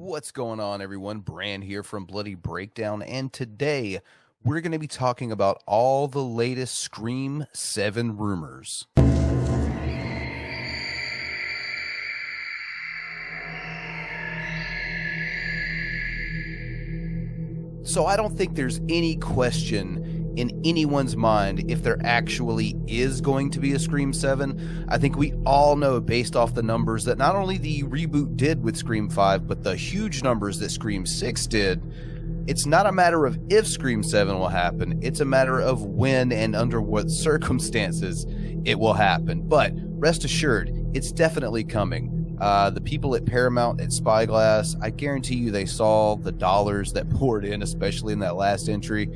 What's going on, everyone? Bran here from Bloody Breakdown, and today we're going to be talking about all the latest Scream 7 rumors. So I don't think there's any question in anyone's mind if there actually is going to be a Scream 7. I think we all know, based off the numbers that not only the reboot did with Scream 5, but the huge numbers that Scream 6 did, it's not a matter of if Scream 7 will happen, it's a matter of when and under what circumstances it will happen. But rest assured, it's definitely coming. The people at Paramount, at Spyglass, I guarantee you they saw the dollars that poured in, especially in that last entry.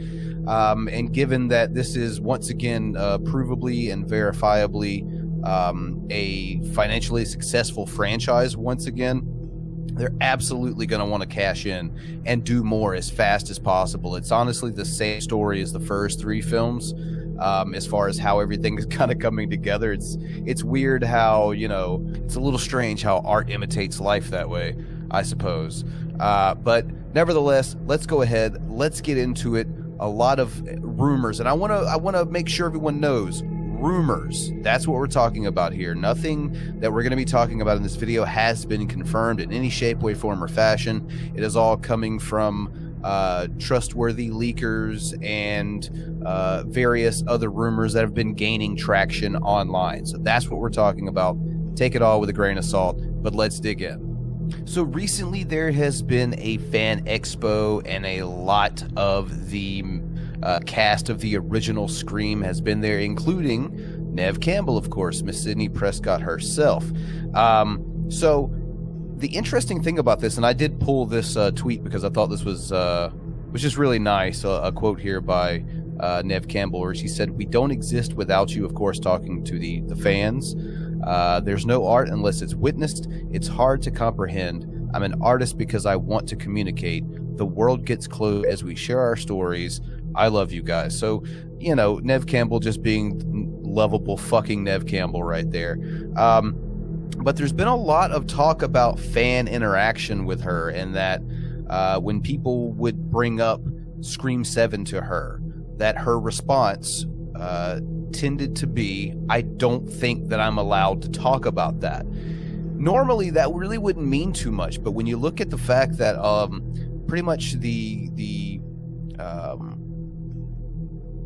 And given that this is, once again, provably and verifiably a financially successful franchise once again, they're absolutely going to want to cash in and do more as fast as possible. It's honestly the same story as the first three films. As far as how everything is kind of coming together, it's weird how, it's a little strange how art imitates life that way, I suppose. But nevertheless, let's go ahead. Let's get into it. A lot of rumors, and I want to make sure everyone knows, rumors. That's what we're talking about here. Nothing that we're going to be talking about in this video has been confirmed in any shape, way, form, or fashion. It is all coming from trustworthy leakers and various other rumors that have been gaining traction online. So that's what we're talking about. Take it all with a grain of salt, but let's dig in. So recently there has been a fan expo, and a lot of the cast of the original Scream has been there, including Neve Campbell, of course, Miss Sidney Prescott herself. So the interesting thing about this, and I did pull this tweet because I thought this was just really nice, a quote here by Neve Campbell, where she said, "We don't exist without you," of course talking to the fans. "There's no art unless it's witnessed. It's hard to comprehend. I'm an artist because I want to communicate. The world gets close as we share our stories. I love you guys." So, Neve Campbell just being lovable fucking Neve Campbell right there. But there's been a lot of talk about fan interaction with her, and that when people would bring up Scream 7 to her, that her response tended to be, "I don't think that I'm allowed to talk about that." Normally, that really wouldn't mean too much, but when you look at the fact that pretty much the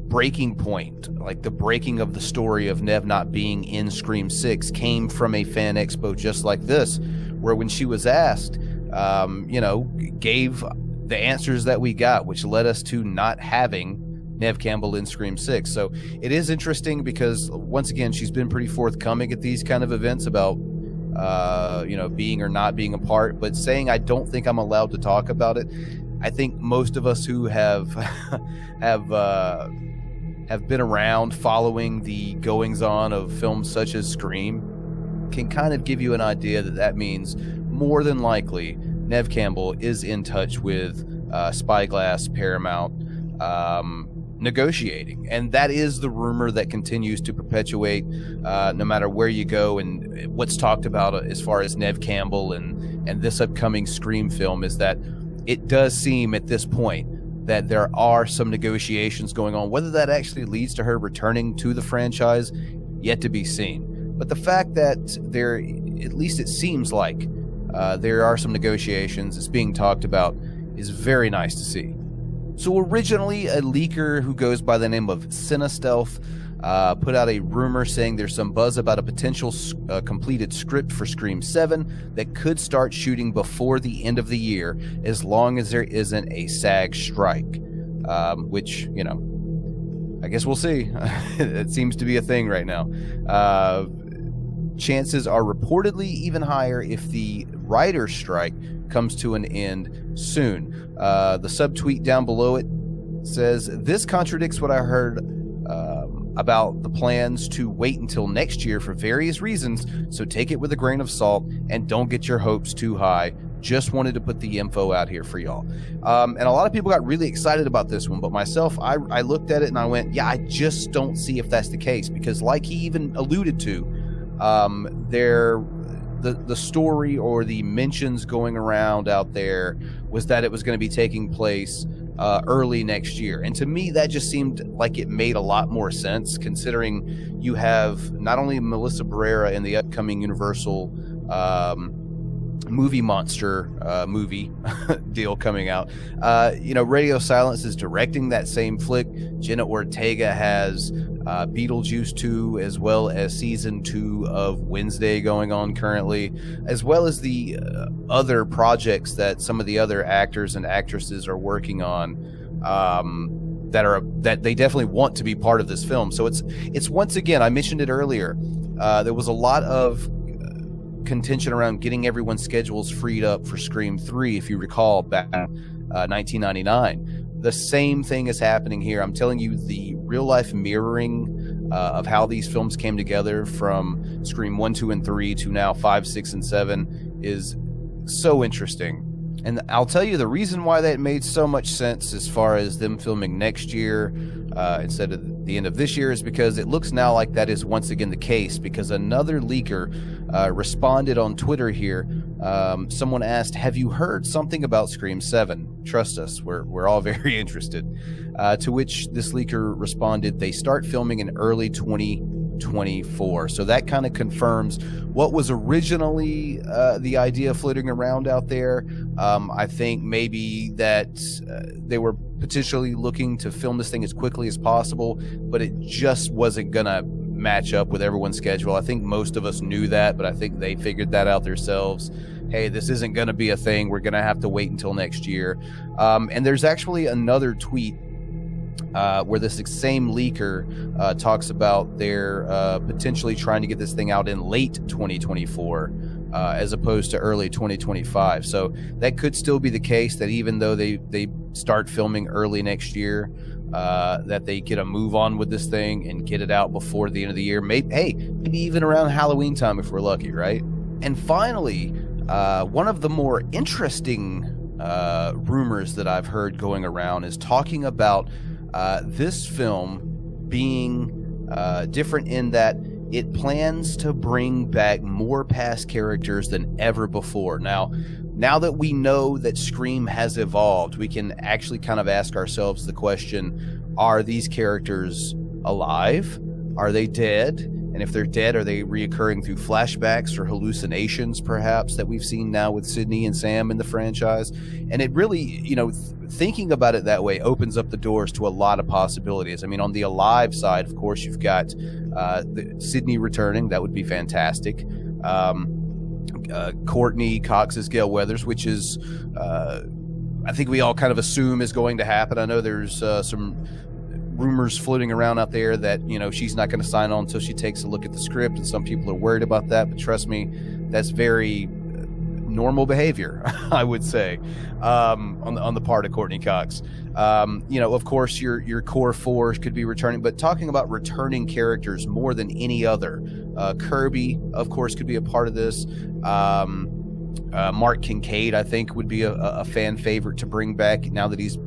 breaking point, like the breaking of the story of Neve not being in Scream 6, came from a fan expo just like this, where when she was asked, gave the answers that we got, which led us to not having Neve Campbell in Scream 6. So it is interesting because, once again, she's been pretty forthcoming at these kind of events about, being or not being a part, but saying, "I don't think I'm allowed to talk about it." I think most of us who have been around following the goings-on of films such as Scream can kind of give you an idea that means, more than likely, Neve Campbell is in touch with Spyglass, Paramount, negotiating. And that is the rumor that continues to perpetuate no matter where you go. And what's talked about as far as Neve Campbell and this upcoming Scream film is that it does seem at this point that there are some negotiations going on. Whether that actually leads to her returning to the franchise, yet to be seen. But the fact that there, at least it seems like, there are some negotiations, it's being talked about, is very nice to see. So originally, a leaker who goes by the name of Cinestealth put out a rumor saying there's some buzz about a potential completed script for Scream 7 that could start shooting before the end of the year, as long as there isn't a SAG strike, which, I guess we'll see. It seems to be a thing right now. Chances are reportedly even higher if the writer's strike comes to an end soon. The subtweet down below it says, "This contradicts what I heard about the plans to wait until next year for various reasons, so take it with a grain of salt and don't get your hopes too high. Just wanted to put the info out here for y'all." And a lot of people got really excited about this one, but myself, I looked at it and I went, yeah, I just don't see if that's the case, because like he even alluded to, there the story or the mentions going around out there was that it was going to be taking place early next year. And to me, that just seemed like it made a lot more sense, considering you have not only Melissa Barrera in the upcoming Universal movie monster movie deal coming out. Radio Silence is directing that same flick. Jenna Ortega has Beetlejuice 2, as well as season 2 of Wednesday going on currently, as well as the other projects that some of the other actors and actresses are working on, that they definitely want to be part of this film. So it's once again, I mentioned it earlier, there was a lot of contention around getting everyone's schedules freed up for Scream 3, if you recall, back in 1999. The same thing is happening here. I'm telling you, the real-life mirroring of how these films came together from Scream 1, 2, and 3 to now 5, 6, and 7 is so interesting. And I'll tell you the reason why that made so much sense as far as them filming next year instead of the end of this year is because it looks now like that is once again the case, because another leaker responded on Twitter here. Someone asked, have you heard something about Scream 7? Trust us, we're all very interested. To which this leaker responded, they start filming in early 2024. So that kind of confirms what was originally the idea floating around out there. I think maybe that they were potentially looking to film this thing as quickly as possible, but it just wasn't gonna match up with everyone's schedule. I think most of us knew that, but I think they figured that out themselves. Hey, this isn't going to be a thing. We're going to have to wait until next year. And there's actually another tweet where this same leaker talks about they're potentially trying to get this thing out in late 2024 as opposed to early 2025. So that could still be the case, that even though they start filming early next year, that they get a move on with this thing and get it out before the end of the year. Maybe even around Halloween time if we're lucky, right? And finally, one of the more interesting rumors that I've heard going around is talking about this film being different in that it plans to bring back more past characters than ever before. Now that we know that Scream has evolved, we can actually kind of ask ourselves the question, are these characters alive? Are they dead? And if they're dead, are they reoccurring through flashbacks or hallucinations, perhaps, that we've seen now with Sidney and Sam in the franchise? And it really, thinking about it that way opens up the doors to a lot of possibilities. I mean, on the alive side, of course, you've got Sidney returning. That would be fantastic. Courtney Cox as Gale Weathers, which is, I think we all kind of assume is going to happen. I know there's some rumors floating around out there that she's not going to sign on until she takes a look at the script, and some people are worried about that, but trust me, that's very normal behavior, I would say, on the part of Courtney Cox. Of course your core four could be returning, but talking about returning characters more than any other, Kirby of course could be a part of this. Mark Kincaid, I think, would be a fan favorite to bring back now that he's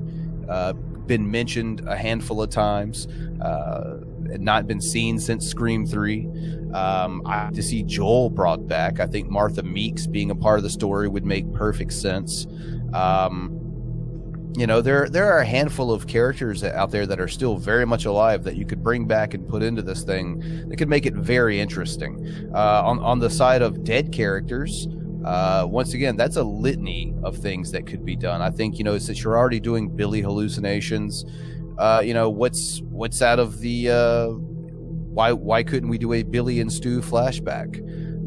been mentioned a handful of times and not been seen since Scream 3. I have to see Joel brought back. I think Martha Meeks being a part of the story would make perfect sense. There are a handful of characters out there that are still very much alive that you could bring back and put into this thing that could make it very interesting. On the side of dead characters, once again, that's a litany of things that could be done. I think, since you're already doing Billy hallucinations, what's out of the why couldn't we do a Billy and Stu flashback?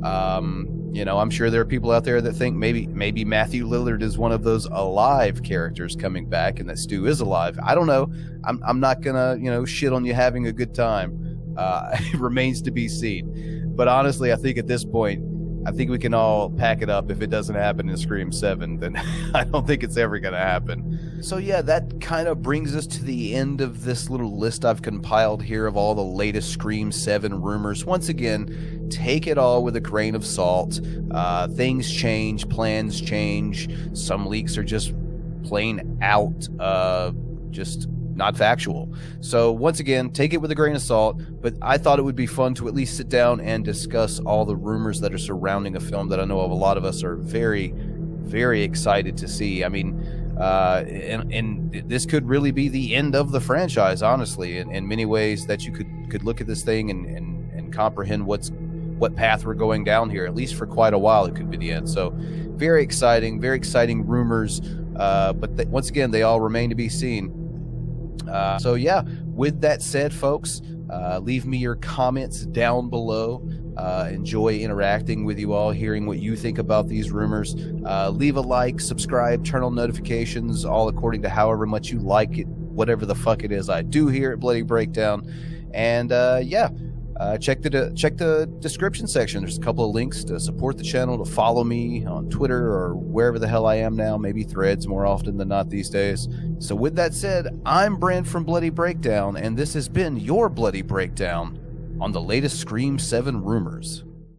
I'm sure there are people out there that think maybe Matthew Lillard is one of those alive characters coming back and that Stu is alive. I don't know. I'm not gonna shit on you having a good time. It remains to be seen. But honestly, I think at this point, I think we can all pack it up. If it doesn't happen in Scream 7, then I don't think it's ever going to happen. So yeah, that kind of brings us to the end of this little list I've compiled here of all the latest Scream 7 rumors. Once again, take it all with a grain of salt. Things change, plans change. Some leaks are just plain out, just not factual. So once again, take it with a grain of salt, but I thought it would be fun to at least sit down and discuss all the rumors that are surrounding a film that I know of a lot of us are very, very excited to see. I mean, and this could really be the end of the franchise, honestly, in many ways, that you could look at this thing and comprehend what path we're going down here. At least for quite a while, it could be the end. So very exciting rumors. But once again, they all remain to be seen. So yeah, with that said, folks, leave me your comments down below. Enjoy interacting with you all, hearing what you think about these rumors. Leave a like, subscribe, turn on notifications, all according to however much you like it, whatever the fuck it is I do here at Bloody Breakdown. And yeah, check the description section. There's a couple of links to support the channel, to follow me on Twitter or wherever the hell I am now, maybe Threads more often than not these days. So with that said, I'm Brand from Bloody Breakdown, and this has been your Bloody Breakdown on the latest Scream 7 rumors.